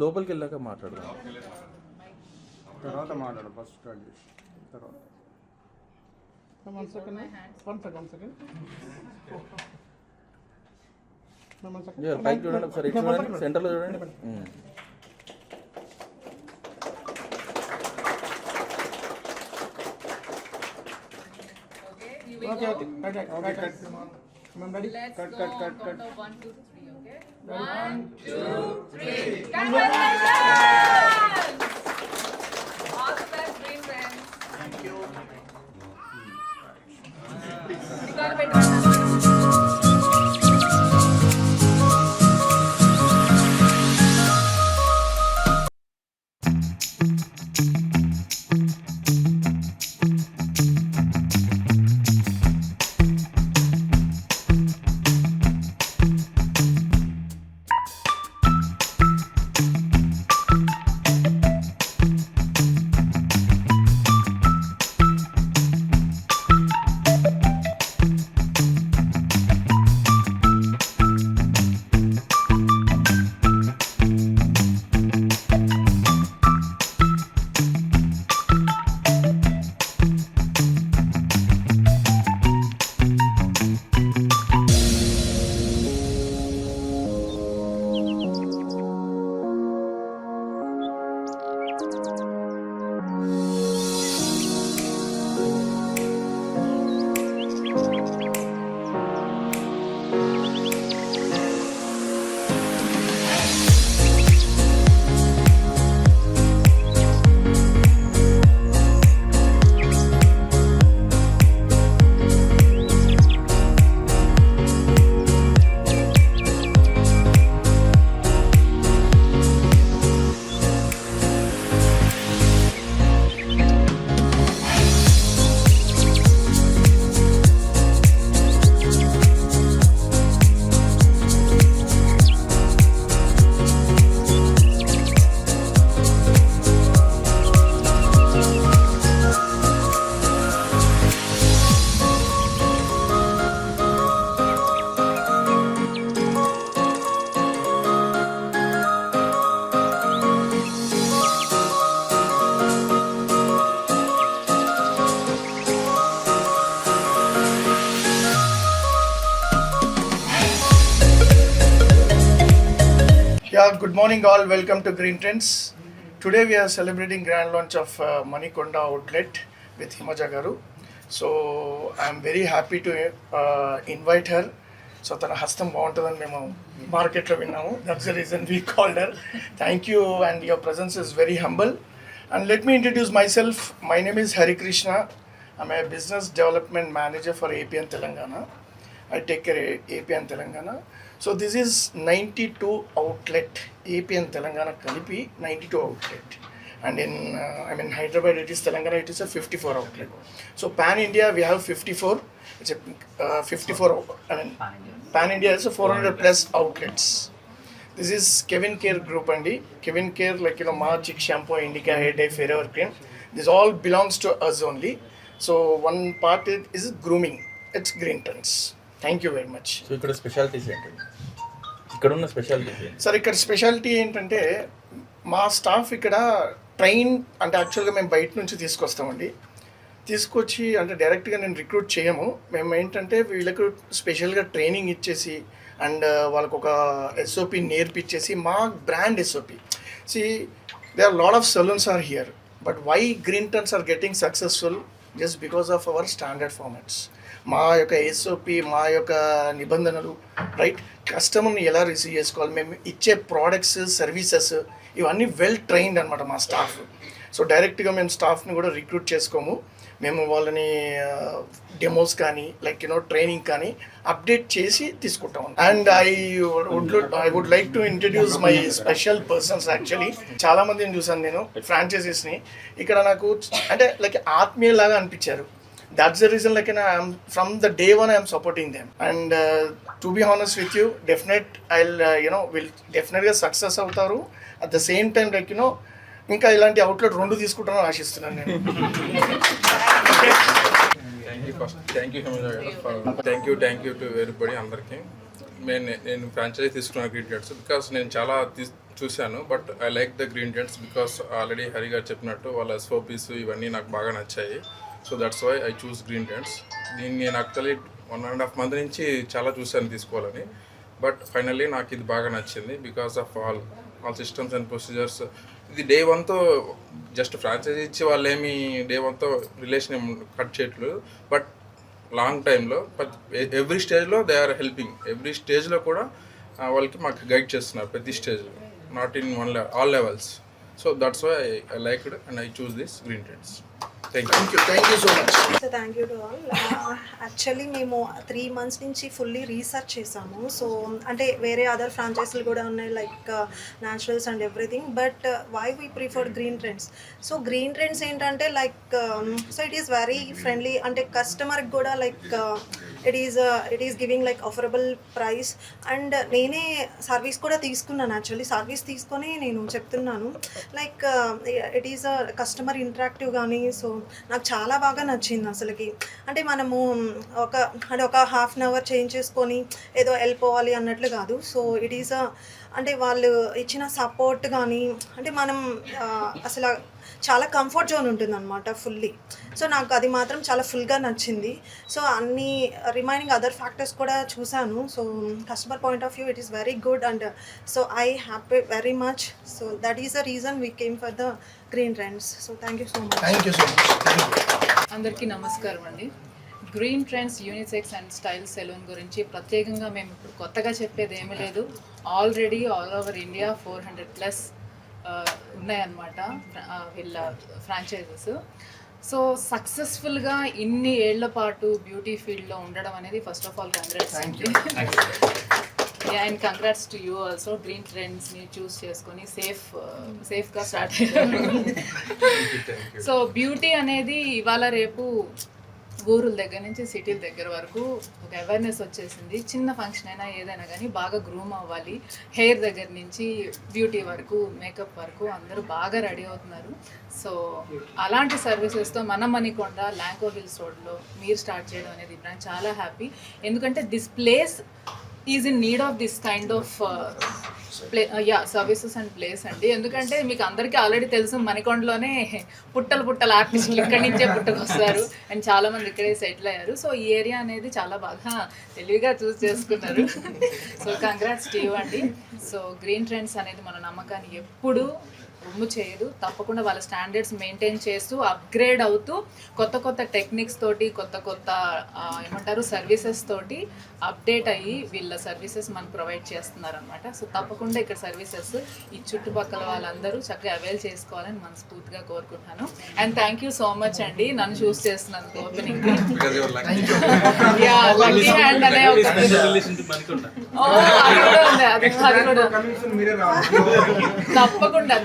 లోపలికి వెళ్ళాక మాట్లాడదాం. తర్వాత మాట్లాడు ఫస్ట్ స్టార్ట్ చేసి తర్వాత. One second. పైకి చూడండి ఒకసారి, ఇటు చూడండి, సెంటర్లో చూడండి. Okay. I'm ready. Cut. 1, 2, 3, okay? 1, 2, 3. All the best, dream friends. Thank you. Yeah, good morning all. Welcome to Green Trends. Today we are celebrating grand launch of Manikonda outlet with Himaja Garu. So I am very happy to invite her. So తన హస్తం బాగుంటుందని మేము మార్కెట్లో విన్నాము. That's the reason we called her. Thank you, and your presence is very humble. And let me introduce myself. My name is Hari Krishna. I'm a business development manager for AP and Telangana. I take care of AP and Telangana. So this is 92 outlet, AP and Telangana Kalipi, 92 outlet. And in Hyderabad, it is Telangana, it is a 54 outlet. So Pan India, we have 54. It's a 54, Pan India is a 400 plus outlets. This is Kevin Care Group and Kevin Care, like, Magic Shampoo, Indica, Hair Dye, Forever Cream. This all belongs to us only. So one part is grooming. It's Green Trends. Thank you very much. So ఇక్కడ specialities ఏంటండి? ఇక్కడ ఉన్న specialities ఏంటి sir? ఇక్కడ speciality ఏంటంటే మా staff ఇక్కడ train అంటే యాక్చువల్గా మేము బయట నుంచి తీసుకొస్తామండి. తీసుకొచ్చి అంటే డైరెక్ట్గా నేను రిక్రూట్ చేయము. మేము ఏంటంటే వీళ్ళకు స్పెషల్గా ట్రైనింగ్ ఇచ్చేసి అండ్ వాళ్ళకు ఒక ఎస్ఓపి నేర్పించేసి మా brand SOP. See they are lot of salons are here, but why Green Turns are getting successful just because of our standard formats. మా యొక్క ఎస్ఓపి, మా యొక్క నిబంధనలు, రైట్, కస్టమర్ని ఎలా రిసీవ్ చేసుకోవాలి, మేము ఇచ్చే ప్రోడక్ట్స్, సర్వీసెస్, ఇవన్నీ వెల్ ట్రైన్డ్ అనమాట మా స్టాఫ్. సో డైరెక్ట్గా మేము స్టాఫ్ని కూడా రిక్రూట్ చేసుకోము. మేము వాళ్ళని డెమోస్ కానీ లైక్ ట్రైనింగ్ కానీ అప్డేట్ చేసి తీసుకుంటాం. And I would like to introduce my special persons. Actually చాలా మందిని చూసాను నేను, ఫ్రాంచైజీస్ని. ఇక్కడ నాకు అంటే లైక్ ఆత్మీయలాగా అనిపించారు. That's the reason, like, from the day one I am supporting them. And to be honest with you, will definitely success అవుతారు. At the same time, like, ఇంకా ఇలాంటి అవుట్లెట్ 2 తీసుకుంటారని ఆశిస్తున్నాను నేను. థ్యాంక్ యూ టు ఎవరీబడి అందరికీ. నేను franchise తీసుకున్నాను green trends because నేను చాలా చూశాను, but I like the Green Tents because already Hari garu చెప్పినట్టు వాళ్ళ ఎస్ఓపీస్ ఇవన్నీ నాకు బాగా నచ్చాయి. So that's why I choose Green Tents. దీన్ని నేను యాక్చువల్లీ 1.5 month నుంచి చాలా చూశాను తీసుకోవాలని, బట్ ఫైనల్లీ నాకు ఇది బాగా నచ్చింది because of all systems and procedures. ఇది డే 1తో జస్ట్ ఫ్రాంచైజీ ఇచ్చి వాళ్ళు ఏమి డే 1తో రిలేషన్ ఏమి కట్ చేయట్లేదు, బట్ లాంగ్ టైంలో ఎవ్రీ స్టేజ్లో దే ఆర్ హెల్పింగ్. ఎవ్రీ స్టేజ్లో కూడా వాళ్ళకి మాకు గైడ్ చేస్తున్నారు ప్రతి స్టేజ్లో, not in all levels. So that's why I liked and I choose this Green Tents. Thank you so much. So thank you to all. Actually మేము 3 months నుంచి fully research చేసాము. సో అంటే వేరే అదర్ ఫ్రాంచైజీలు కూడా ఉన్నాయి like naturals and everything, but why we prefer green trends. So green trends ఏంటంటే like so it is very friendly, అంటే కస్టమర్కి కూడా like it is giving like affordable price. And నేనే సర్వీస్ కూడా తీసుకున్నాను. యాక్చువల్లీ సర్వీస్ తీసుకొని నేను చెప్తున్నాను like it is customer interactive కానీ. సో నాకు చాలా బాగా నచ్చింది అసలుకి. అంటే మనము ఒక హాఫ్ అన్ అవర్ చేంజ్ చేసుకొని ఏదో వెళ్ళిపోవాలి అన్నట్లు కాదు. సో ఇట్ ఈస్ అంటే వాళ్ళు ఇచ్చిన సపోర్ట్ కానీ, అంటే మనం అసలు చాలా కంఫర్ట్ జోన్ ఉంటుంది అనమాట ఫుల్లీ. సో నాకు అది మాత్రం చాలా ఫుల్గా నచ్చింది. సో అన్ని రిమైనింగ్ అదర్ ఫ్యాక్టర్స్ కూడా చూశాను. So customer point of view it is very good and so I happy very much. So that is the reason we came for the Green trends. So thank you so much. అందరికీ నమస్కారం అండి. Green Trends unisex and style salon గురించి ప్రత్యేకంగా మేము ఇప్పుడు కొత్తగా చెప్పేది ఏమీ లేదు. ఆల్రెడీ ఆల్ ఓవర్ ఇండియా 400+ ఉన్నాయన్నమాట వీళ్ళ ఫ్రాంచైజెస్. సో సక్సెస్ఫుల్గా ఇన్ని ఏళ్ల పాటు బ్యూటీ ఫీల్డ్లో ఉండడం అనేది ఫస్ట్ ఆఫ్ ఆల్ కంగ్రాట్స్ అండి. And congrats to you also. Green ట్రెండ్స్ని చూస్ చేసుకొని సేఫ్గా స్టార్ట్ అయ్యారు. సో బ్యూటీ అనేది ఇవాళ రేపు ఊరుల దగ్గర నుంచి సిటీల దగ్గర వరకు ఒక అవేర్నెస్ వచ్చేసింది. చిన్న ఫంక్షన్ అయినా ఏదైనా కానీ బాగా గ్రూమ్ అవ్వాలి. హెయిర్ దగ్గర నుంచి బ్యూటీ వరకు, మేకప్ వరకు అందరూ బాగా రెడీ అవుతున్నారు. సో అలాంటి సర్వీసెస్తో మన మణికొండ ల్యాంకో హిల్స్ రోడ్లో మీరు స్టార్ట్ చేయడం అనేది నాకు చాలా హ్యాపీ. ఎందుకంటే this place is in need of this kind of services and place అండి. ఎందుకంటే మీకు అందరికీ ఆల్రెడీ తెలుసు మణికొండలోనే పుట్టల ఆర్టిస్టులు ఇక్కడి నుంచే పుట్టుకొస్తారు అండ్ చాలామంది ఇక్కడే సెటిల్ అయ్యారు. సో ఈ ఏరియా అనేది చాలా బాగా తెలివిగా చూస్ చేసుకున్నారు. సో కంగ్రాట్స్ టు యూ అండి. సో గ్రీన్ ట్రెండ్స్ అనేది మన నమ్మకాన్ని ఎప్పుడు రొమ్ము చేయదు. తప్పకుండా వాళ్ళ స్టాండర్డ్స్ మెయింటైన్ చేస్తూ అప్గ్రేడ్ అవుతూ కొత్త టెక్నిక్స్ తోటి కొత్త ఏమంటారు సర్వీసెస్ తోటి అప్డేట్ అయ్యి వీళ్ళ సర్వీసెస్ మనకు ప్రొవైడ్ చేస్తున్నారు అనమాట. సో తప్పకుండా ఇక్కడ సర్వీసెస్ ఈ చుట్టుపక్కల వాళ్ళందరూ చక్కగా అవైల్ చేసుకోవాలని మనస్ఫూర్తిగా కోరుకుంటున్నాను. And thank you so much అండి నన్ను చూస్ చేస్తున్నందుకు ఓపెనింగ్. తప్పకుండా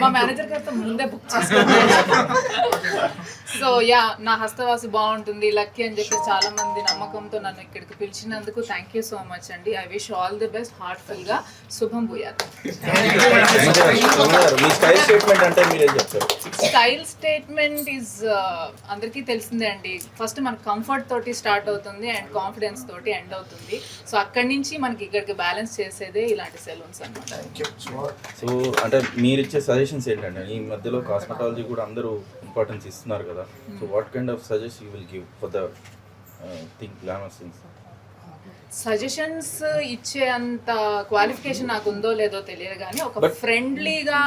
మా మేనేజర్ గారితో ముందే బుక్ చేసుకుంటాను. సో నా హస్తవాసి బాగుంటుంది లక్కీ అని చెప్పి చాలా మంది నమ్మకంతో నన్ను ఇక్కడికి పిలిచినందుకు థ్యాంక్ యూ సో మచ్ అండి. I wish all the best. Heartful గా శుభం భూయాత్. స్టైల్ స్టేట్మెంట్ ఈజ్ అందరికీ తెలిసిందే అండి. ఫస్ట్ మన కంఫర్ట్ తోటి స్టార్ట్ అవుతుంది అండ్ కాన్ఫిడెన్స్ తోటి ఎండ్ అవుతుంది. సో అక్కడి నుంచి మనకి ఇక్కడికి బ్యాలెన్స్ చేసేదే ఇలాంటి సెలూన్స్ అన్నమాట. సో అంటే మీరు ఇచ్చే సజెషన్స్ ఏంటంటే ఈ మధ్యలో కాస్మెటాలజీ కూడా అందరూ ఇంపార్టెన్స్ ఇస్తున్నారు కదా. So what kind of suggestion you will give for the thing glamorous things? Suggestions ఇచ్చే అంత క్వాలిఫికేషన్ నాకు ఉందో లేదో తెలియదు కానీ ఒక ఫ్రెండ్లీగా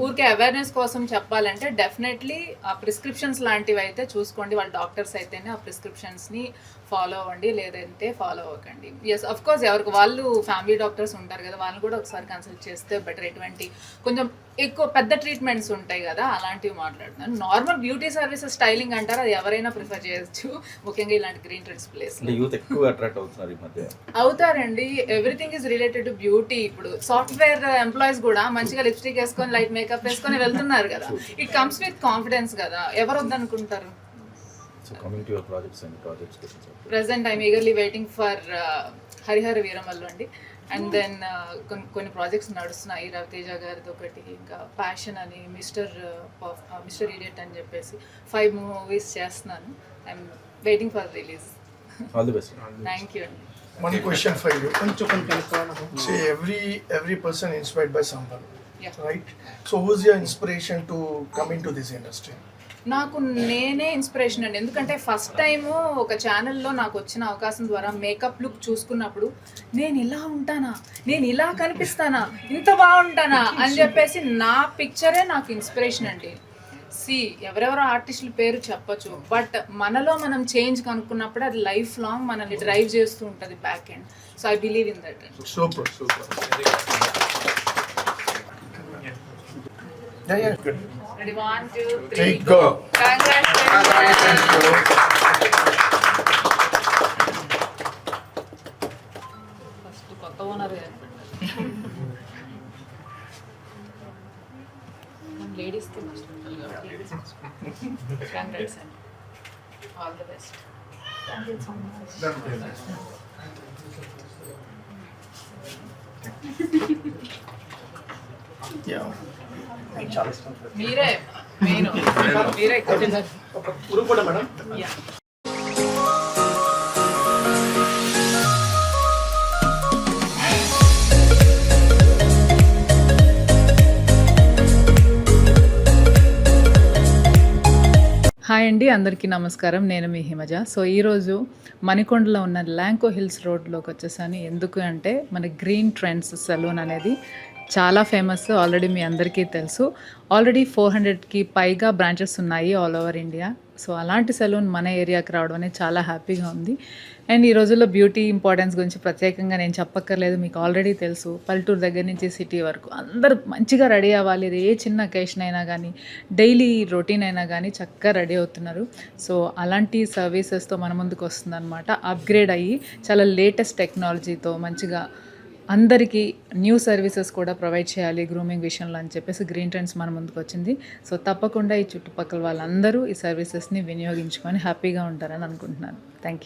ఊరికే అవేర్నెస్ కోసం చెప్పాలంటే డెఫినెట్లీ ఆ ప్రిస్క్రిప్షన్స్ లాంటివి అయితే చూసుకోండి. వాళ్ళ డాక్టర్స్ అయితేనే ఆ ప్రిస్క్రిప్షన్స్ని ఫాలో అవ్వండి, లేదంటే ఫాలో అవ్వకండి. ఎస్ అఫ్ కోర్స్ ఎవరికి వాళ్ళు ఫ్యామిలీ డాక్టర్స్ ఉంటారు కదా, వాళ్ళని కూడా ఒకసారి కన్సల్ట్ చేస్తే బెటర్. ఎటువంటి కొంచెం ఎక్కువ పెద్ద ట్రీట్మెంట్స్ ఉంటాయి కదా అలాంటివి మాట్లాడుతున్నాను. నార్మల్ బ్యూటీ సర్వీసెస్ స్టైలింగ్ అంటారు, అది ఎవరైనా ప్రిఫర్ చేయొచ్చు. ముఖ్యంగా ఇలాంటి గ్రీన్ ట్రెండ్స్ ప్లేస్ యూత్ ఎక్కువ అట్రాక్ట్ అవుతున్నారు ఈ మధ్య. అవుతారండి. Everything is related to beauty. ఇప్పుడు సాఫ్ట్వేర్ ఎంప్లాయీస్ కూడా మంచిగా లిప్స్టిక్ వేసుకొని లైట్ మేకప్ వేసుకొని వెళ్తున్నారు కదా. ఇట్ కమ్స్ విత్ కాన్ఫిడెన్స్ కదా, ఎవరు వద్దనుకుంటారు. Present I'm eagerly waiting for Harihara Veeramallu అండి. అండ్ దెన్ కొన్ని ప్రాజెక్ట్స్ నడుస్తున్నాయి. రవితేజ గారిది ఒకటి, ఇంకా ప్యాషన్ అని, మిస్టర్ ఇడియట్ అని చెప్పేసి 5 movies చేస్తున్నాను. I'm waiting for release. All the best. Thank you అండి. one question for you. See, every person inspired by someone, Yeah. right? So who's your inspiration to come into this industry? నాకు నేనే inspiration అండి. ఎందుకంటే first time ఒక ఛానల్లో నాకు వచ్చిన అవకాశం ద్వారా మేకప్ లుక్ చూసుకున్నప్పుడు నేను ఇలా ఉంటానా, నేను ఇలా కనిపిస్తానా, ఇంత బాగుంటానా అని చెప్పేసి నా పిక్చరే నాకు ఇన్స్పిరేషన్ అండి. ఎవరెవరో ఆర్టిస్టుల పేరు చెప్పొచ్చు, బట్ మనలో మనం చేంజ్ కనుక్కున్నప్పుడు అది లైఫ్ లాంగ్ మనల్ని డ్రైవ్ చేస్తూ ఉంటుంది back end. So I believe in that. Super. Yeah, good. Ready, 1, 2, 3, Three, go. Congratulations. First కొత్త ఓనర్ లేడీస్ కంగ్రాట్స్ అండి, ఆల్ ది బెస్ట్. Yeah. మీరే మెయిన్, మీరే Uru kuda madam. Yeah. Hi అండి, అందరికీ నమస్కారం. నేను మీ హిమజ. సో ఈరోజు మణికొండలో ఉన్న ల్యాంకో హిల్స్ రోడ్లోకి వచ్చేసాను. ఎందుకు అంటే మన గ్రీన్ ట్రెండ్స్ సెలూన్ అనేది చాలా ఫేమస్, ఆల్రెడీ మీ అందరికీ తెలుసు. ఆల్రెడీ 400కి పైగా బ్రాంచెస్ ఉన్నాయి ఆల్ ఓవర్ ఇండియా. సో అలాంటి సెలూన్ మన ఏరియాకి రావడం అనేది చాలా హ్యాపీగా ఉంది. అండ్ ఈ రోజుల్లో బ్యూటీ ఇంపార్టెన్స్ గురించి ప్రత్యేకంగా నేను చెప్పక్కర్లేదు, మీకు ఆల్రెడీ తెలుసు. పల్లెటూరు దగ్గర నుంచి సిటీ వరకు అందరూ మంచిగా రెడీ అవ్వాలి. అది ఏ చిన్న అకేషన్ అయినా కానీ, డైలీ రొటీన్ అయినా కానీ చక్కగా రెడీ అవుతున్నారు. సో అలాంటి సర్వీసెస్తో మన ముందుకు వస్తుందన్నమాట. అప్గ్రేడ్ అయ్యి చాలా లేటెస్ట్ టెక్నాలజీతో మంచిగా అందరికీ న్యూ సర్వీసెస్ కూడా ప్రొవైడ్ చేయాలి గ్రూమింగ్ విషయంలో అని చెప్పేసి గ్రీన్ ట్రెండ్స్ మన ముందుకు వచ్చింది. సో తప్పకుండా ఈ చుట్టుపక్కల వాళ్ళందరూ ఈ సర్వీసెస్ని వినియోగించుకొని హ్యాపీగా ఉంటారని అనుకుంటున్నాను. Thank you.